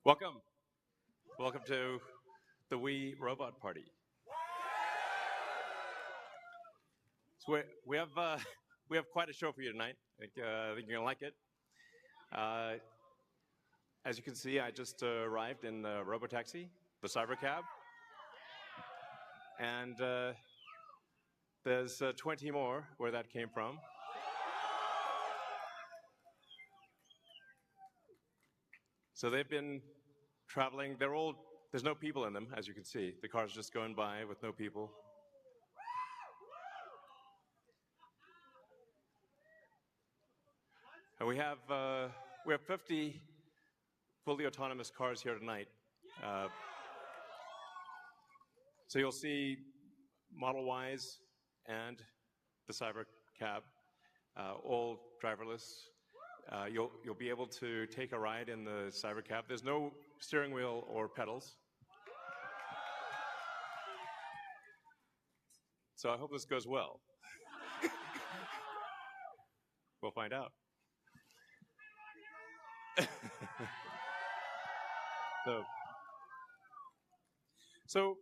Welcome. Welcome to the We Robot Party. So we have quite a show for you tonight. I think you're gonna like it. As you can see, I just arrived in the robotaxi, the cybercab, and there's 20 more where that came from. So they've been traveling. There's no people in them, as you can see. The car's just going by with no people. And we have 50 fully autonomous cars here tonight. So you'll see Model Ys and the cybercab, all driverless. You'll be able to take a ride in the cybercab. There's no steering wheel or pedals. So I hope this goes well. We'll find out. So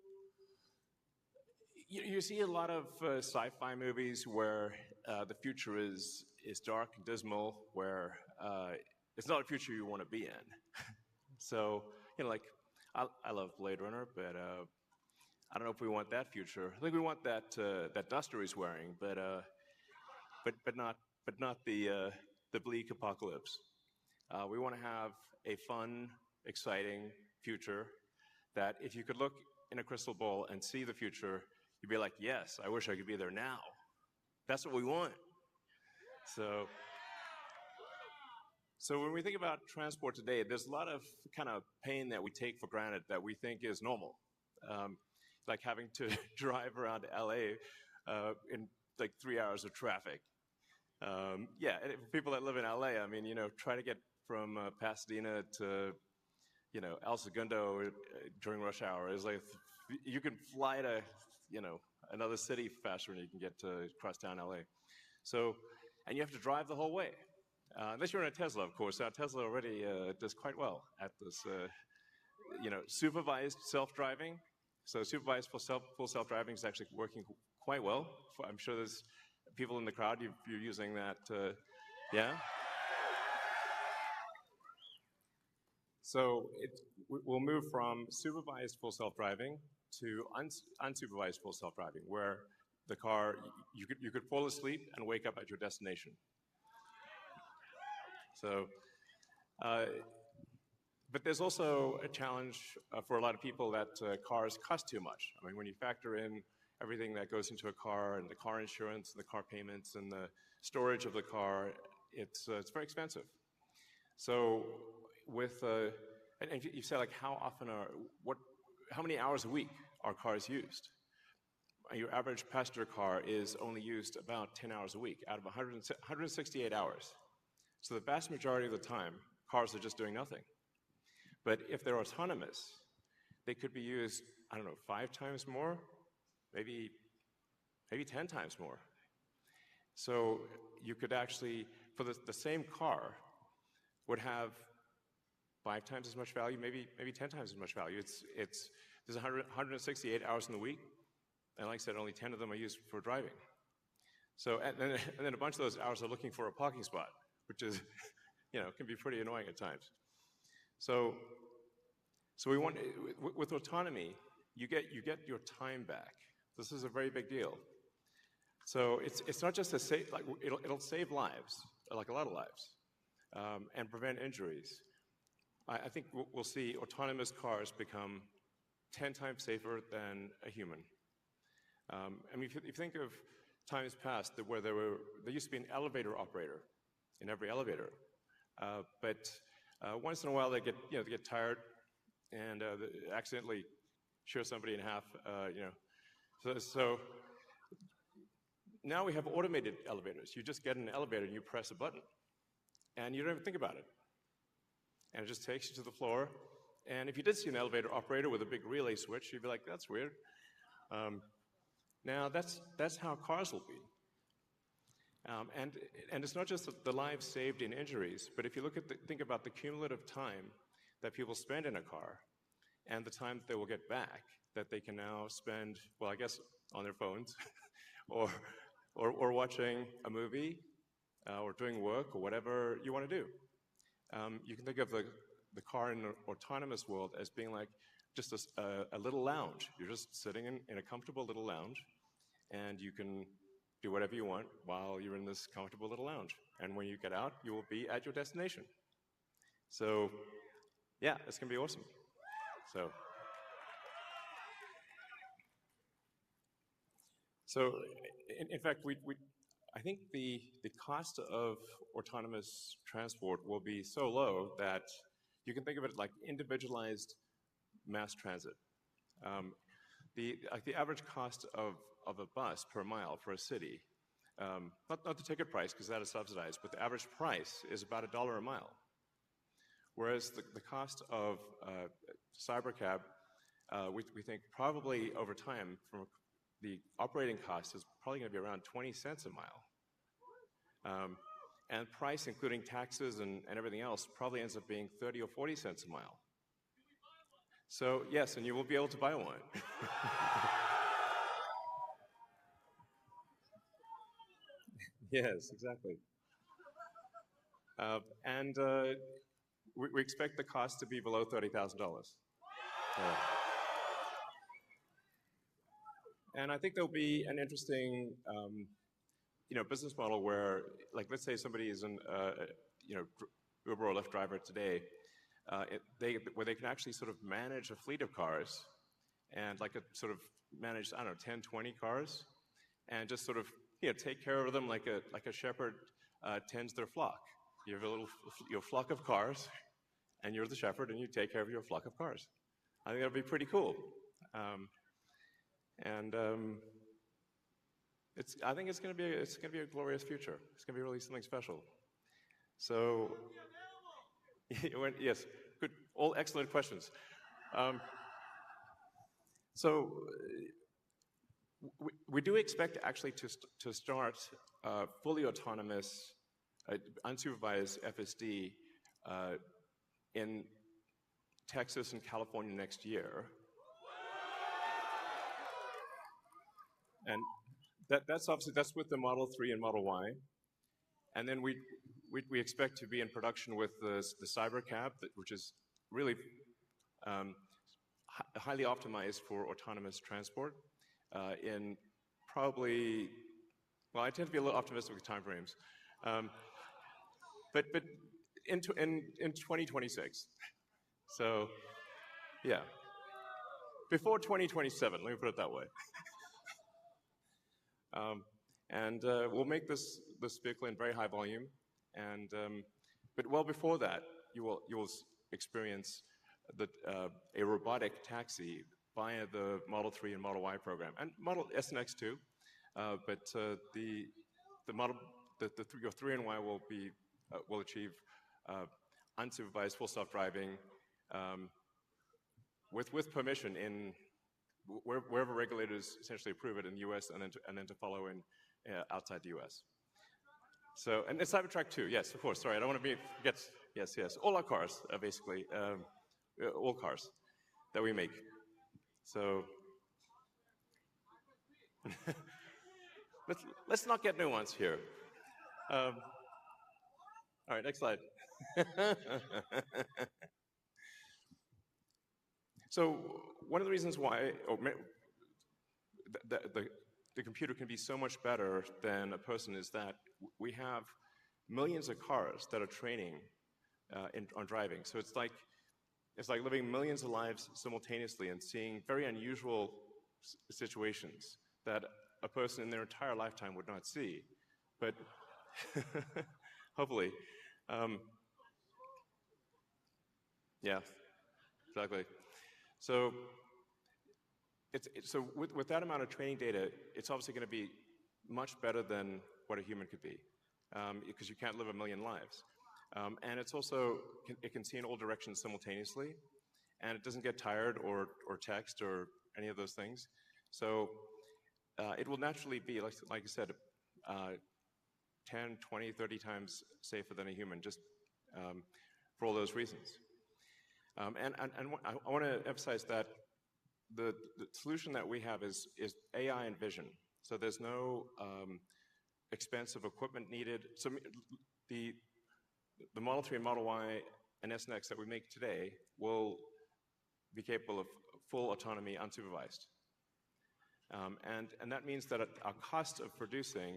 you see a lot of sci-fi movies where the future is dark and dismal, where it's not a future you want to be in. So, like, I love Blade Runner, but I don't know if we want that future. I think we want that duster he's wearing, but not the bleak apocalypse. We want to have a fun, exciting future that if you could look in a crystal ball and see the future, you'd be like, yes, I wish I could be there now. That's what we want. So when we think about transport today, there's a lot of kind of pain that we take for granted that we think is normal. Like having to drive around LA in like 3 hours of traffic. Yeah, and for people that live in LA, I mean, try to get from Pasadena to, El Segundo during rush hour is like, you can fly to, another city faster than you can get to crosstown LA. So, and you have to drive the whole way. Unless you're in a Tesla, of course. Now, Tesla already does quite well at this, supervised self-driving. So supervised full self-driving is actually working quite well. I'm sure there's people in the crowd, you're using that, yeah? So we'll move from supervised full self-driving to unsupervised full self-driving, where the car, you could fall asleep and wake up at your destination. So, but there's also a challenge for a lot of people that cars cost too much. I mean, when you factor in everything that goes into a car and the car insurance and the car payments and the storage of the car, it's very expensive. So and you say like how many hours a week are cars used? Your average passenger car is only used about 10 hours a week out of 168 hours. So the vast majority of the time, cars are just doing nothing. But if they're autonomous, they could be used, 5 times more, maybe 10 times more. So you could actually, for the same car, would have 5 times as much value, maybe 10 times as much value. There's 168 hours in the week, and like I said, only 10 of them are used for driving. So, and then a bunch of those hours are looking for a parking spot, which is, can be pretty annoying at times. So we want, with autonomy, you get your time back. This is a very big deal. So it's not just it'll save lives, like a lot of lives, and prevent injuries. I think we'll see autonomous cars become 10 times safer than a human. I mean, if you think of times past where there used to be an elevator operator in every elevator, but once in a while they get tired and they accidentally shear somebody in half. So now we have automated elevators. You just get in an elevator and you press a button, and you don't even think about it, and it just takes you to the floor. And if you did see an elevator operator with a big relay switch, you'd be like, "That's weird." Now that's how cars will be. And it's not just the lives saved in injuries, but if you think about the cumulative time that people spend in a car and the time that they will get back that they can now spend, well, I guess on their phones or watching a movie or doing work or whatever you want to do. You can think of the car in an autonomous world as being like just a little lounge. You're just sitting in a comfortable little lounge, and you can do whatever you want while you're in this comfortable little lounge. And when you get out, you will be at your destination. So, yeah, it's going to be awesome. So in fact, I think the cost of autonomous transport will be so low that you can think of it like individualized mass transit. The average cost of a bus per mile for a city, not the ticket price because that is subsidized, but the average price is about $1 a mile. Whereas the cost of cybercab, we think probably over time, from the operating cost is probably going to be around 20 cents a mile. And price, including taxes and everything else, probably ends up being 30 or 40 cents a mile. So yes, and you will be able to buy one. Yes, exactly. And we expect the cost to be below $30,000. And I think there'll be an interesting, business model where, like, let's say somebody is an, Uber or Lyft driver today, where they can actually sort of manage a fleet of cars and sort of manage, I don't know, 10, 20 cars, and just sort of, take care of them like a shepherd tends their flock. You have your flock of cars, and you're the shepherd, and you take care of your flock of cars. I think that'll be pretty cool. I think it's going to be a glorious future. It's going to be really something special. So, yes, good, all excellent questions. So, we do expect actually to start fully autonomous, unsupervised FSD in Texas and California next year. And that's with the Model 3 and Model Y. And then we expect to be in production with the Cybercab, which is really highly optimized for autonomous transport in probably, well, I tend to be a little optimistic with timeframes, but in 2026. So, yeah, before 2027, let me put it that way. And we'll make this vehicle in very high volume, and but well before that, you will experience a robotic taxi via the Model 3 and Model Y program, and Model S and X too. But your 3 and Y will achieve unsupervised full self-driving with permission in wherever regulators essentially approve it in the U.S. and then to follow in outside the U.S. So, and it's Cybertruck too. Yes, of course. Sorry, I don't want to forget. Yes. All our cars are basically all cars that we make. So let's not get nuanced here. All right, next slide. So one of the reasons why the computer can be so much better than a person is that we have millions of cars that are training on driving. So it's like living millions of lives simultaneously and seeing very unusual situations that a person in their entire lifetime would not see. But hopefully, yeah, exactly. So with that amount of training data, it's obviously going to be much better than what a human could be, because you can't live a million lives. And it's also, it can see in all directions simultaneously, and it doesn't get tired or text or any of those things. So it will naturally be, like I said, 10, 20, 30 times safer than a human, just for all those reasons. And I want to emphasize that the solution that we have is AI and vision. So there's no expensive equipment needed. So the Model 3 and Model Y and S and X that we make today will be capable of full autonomy unsupervised. And that means that our cost of producing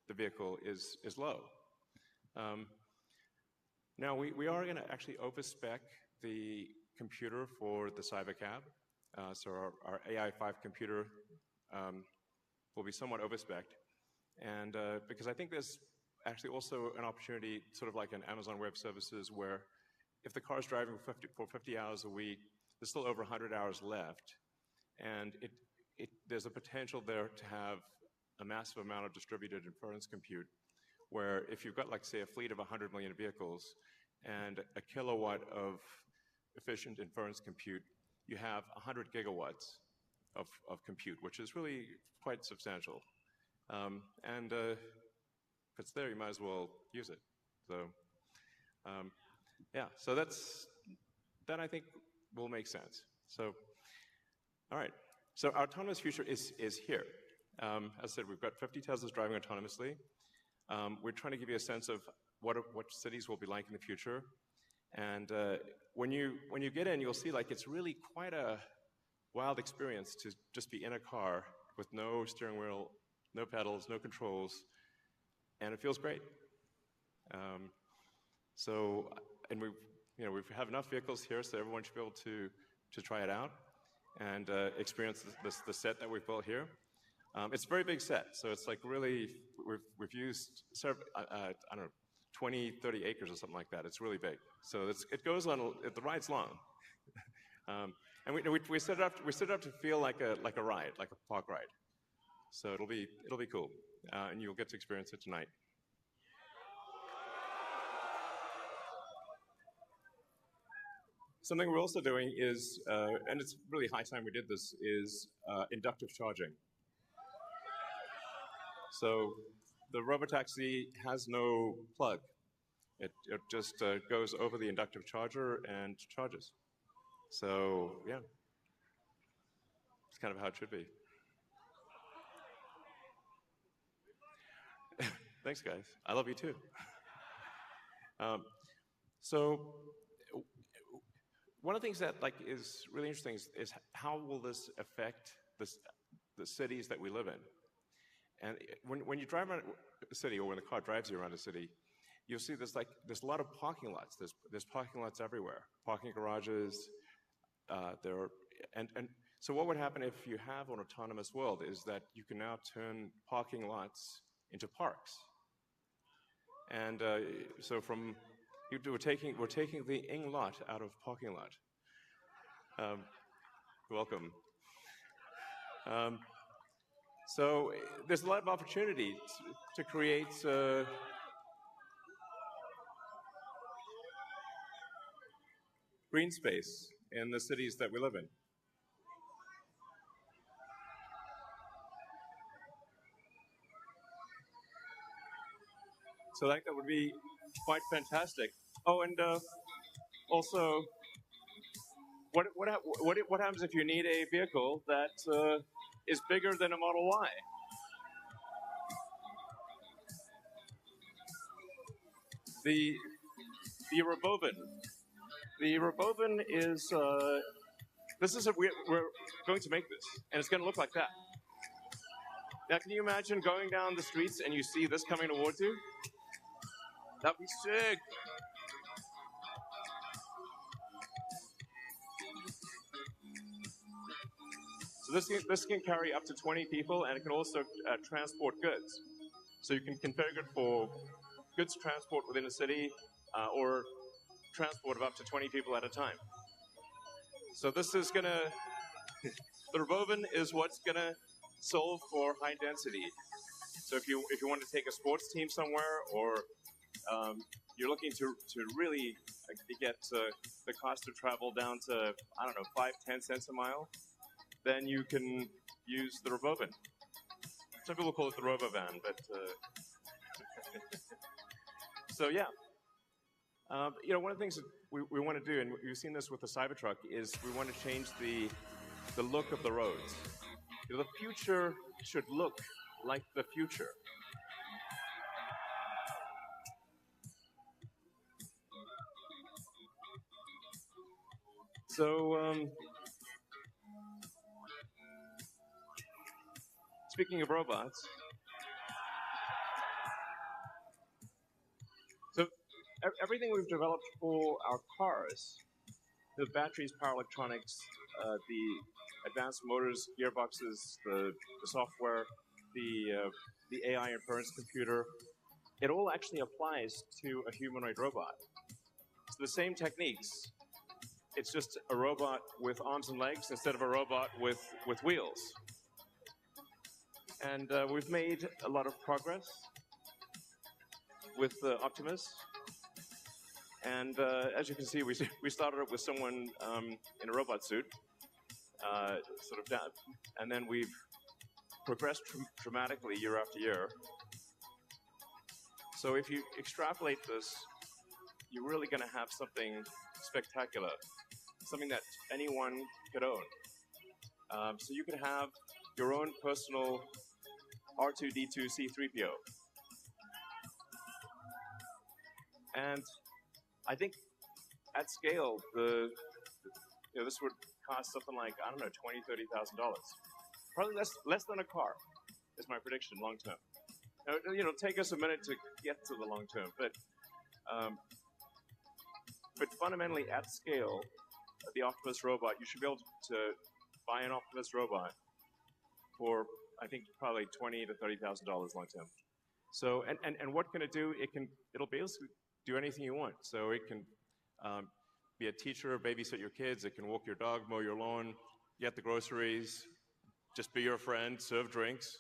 the vehicle is low. Now, we are going to actually overspec the computer for the Cybercab. So our AI5 computer will be somewhat overspec'd. And because I think there's actually also an opportunity, sort of like in Amazon Web Services, where if the car is driving for 50 hours a week, there's still over 100 hours left. And there's a potential there to have a massive amount of distributed inference compute, where if you've got, like, say, a fleet of 100 million vehicles and a kilowatt of efficient inference compute, you have 100 gigawatts of compute, which is really quite substantial. And if it's there, you might as well use it. So, yeah, so that I think will make sense. So, all right. So our autonomous future is here. As I said, we've got 50 Teslas driving autonomously. We're trying to give you a sense of what cities will be like in the future. And when you get in, you'll see, like, it's really quite a wild experience to just be in a car with no steering wheel, no pedals, no controls, and it feels great. And we have enough vehicles here, so everyone should be able to try it out and experience the set that we've built here. It's a very big set, so it's like really, we've used sort of, I don't know, 20, 30 acres or something like that. It's really big. So it goes on, the ride's long. And we set it up to feel like a ride, like a park ride. So it'll be cool, and you'll get to experience it tonight. Something we're also doing is, and it's really high time we did this, is inductive charging. So the robotaxi has no plug. It just goes over the inductive charger and charges. So yeah, it's kind of how it should be. Thanks, guys. I love you too. So one of the things that, like, is really interesting is how will this affect the cities that we live in? And when you drive around a city, or when the car drives you around a city, you'll see there's a lot of parking lots. There's parking lots everywhere, parking garages. So what would happen if you have an autonomous world is that you can now turn parking lots into parks. And so we're taking the ing lot out of parking lot. Welcome. So there's a lot of opportunity to create green space in the cities that we live in. So that would be quite fantastic. Oh, and also, what happens if you need a vehicle that is bigger than a Model Y? The Robovan. The Robovan is we're going to make this, and it's going to look like that. Now, can you imagine going down the streets and you see this coming towards you? That'd be sick. So this can carry up to 20 people, and it can also transport goods. So you can configure it for goods transport within a city, or transport of up to 20 people at a time. So this is gonna, the Robovan is what's gonna solve for high density. So if you want to take a sports team somewhere, or you're looking to really get the cost of travel down to, I don't know, 5-10 cents a mile, then you can use the Robovan. Some people call it the Robovan, but so yeah. One of the things that we want to do, and we've seen this with the Cybertruck, is we want to change the look of the roads. The future should look like the future. So, speaking of robots, so everything we've developed for our cars, the batteries, power electronics, the advanced motors, gearboxes, the software, the AI inference computer, it all actually applies to a humanoid robot. So the same techniques, it's just a robot with arms and legs instead of a robot with wheels. And we've made a lot of progress with Optimus. And as you can see, we started with someone in a robot suit, sort of down, and then we've progressed dramatically year after year. So if you extrapolate this, you're really going to have something spectacular, something that anyone could own. So you could have your own personal R2-D2 C3PO. And I think at scale, this would cost something like, I don't know, $20,000, $30,000. Probably less than a car, is my prediction, long term. Now, it'll take us a minute to get to the long term, but fundamentally, at scale, the Optimus robot, you should be able to buy an Optimus robot for, I think, probably $20,000 to $30,000 long term. So, and what can it do? It'll basically do anything you want. So it can be a teacher, babysit your kids. It can walk your dog, mow your lawn, get the groceries, just be your friend, serve drinks.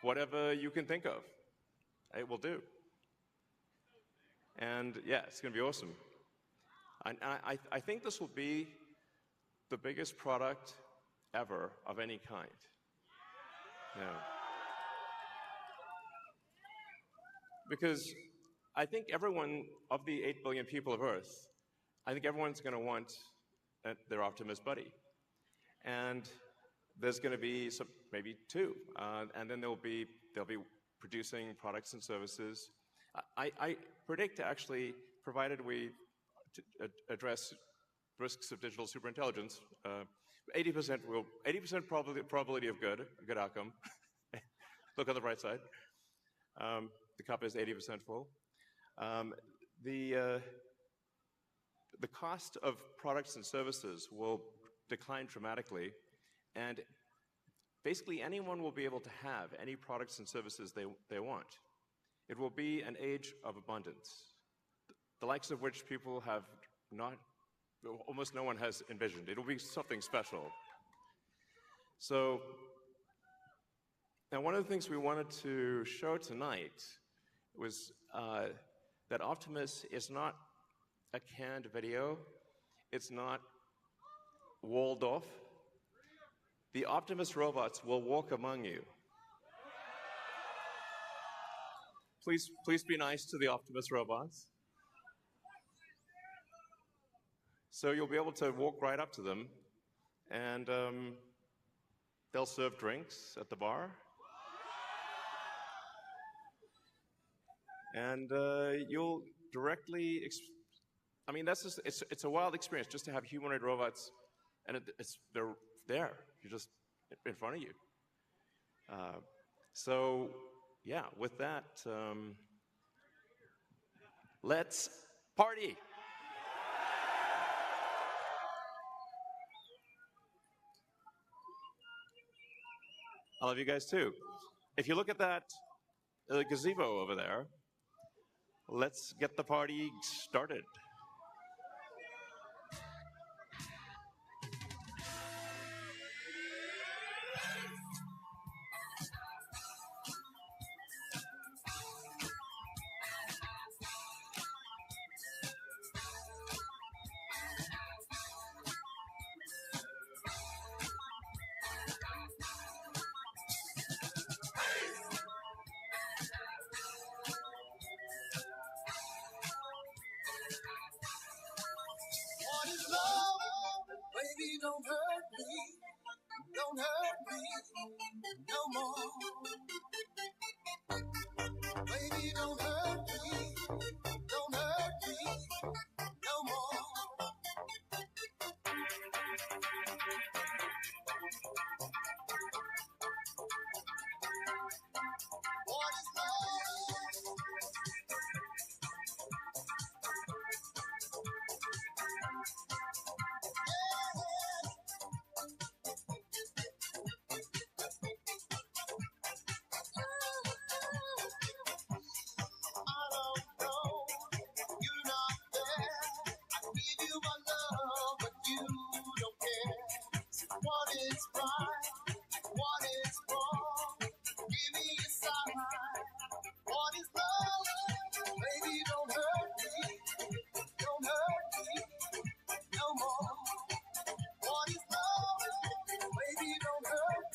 Whatever you can think of, it will do. And yeah, it's going to be awesome. And I think this will be the biggest product ever of any kind. Yeah. Because I think everyone, of the 8 billion people of Earth, I think everyone's going to want their Optimus buddy. And there's going to be maybe two, and then they'll be producing products and services. I predict, actually, provided we address risks of digital superintelligence, 80% probability of good, a good outcome. Look on the bright side. The cup is 80% full. The cost of products and services will decline dramatically, and basically anyone will be able to have any products and services they want. It will be an age of abundance, the likes of which people have almost no one has envisioned. It'll be something special. So, now one of the things we wanted to show tonight was that Optimus is not a canned video. It's not walled off. The Optimus robots will walk among you. Please be nice to the Optimus robots. So you'll be able to walk right up to them, and they'll serve drinks at the bar. And you'll directly, I mean, that's just, it's a wild experience just to have humanoid robots, and they're there. You're just in front of you. So, yeah, with that, let's party. I love you guys too. If you look at that gazebo over there, let's get the party started. don't hurt me no more. Baby, don't hurt me. Don't hurt me no more. What is love? I don't know. You're not there. I give you my love, but you don't care. What is right? What is wrong? Give me a sign. What is love? Baby, don't hurt me. Don't hurt me no more. What is love? Baby, don't hurt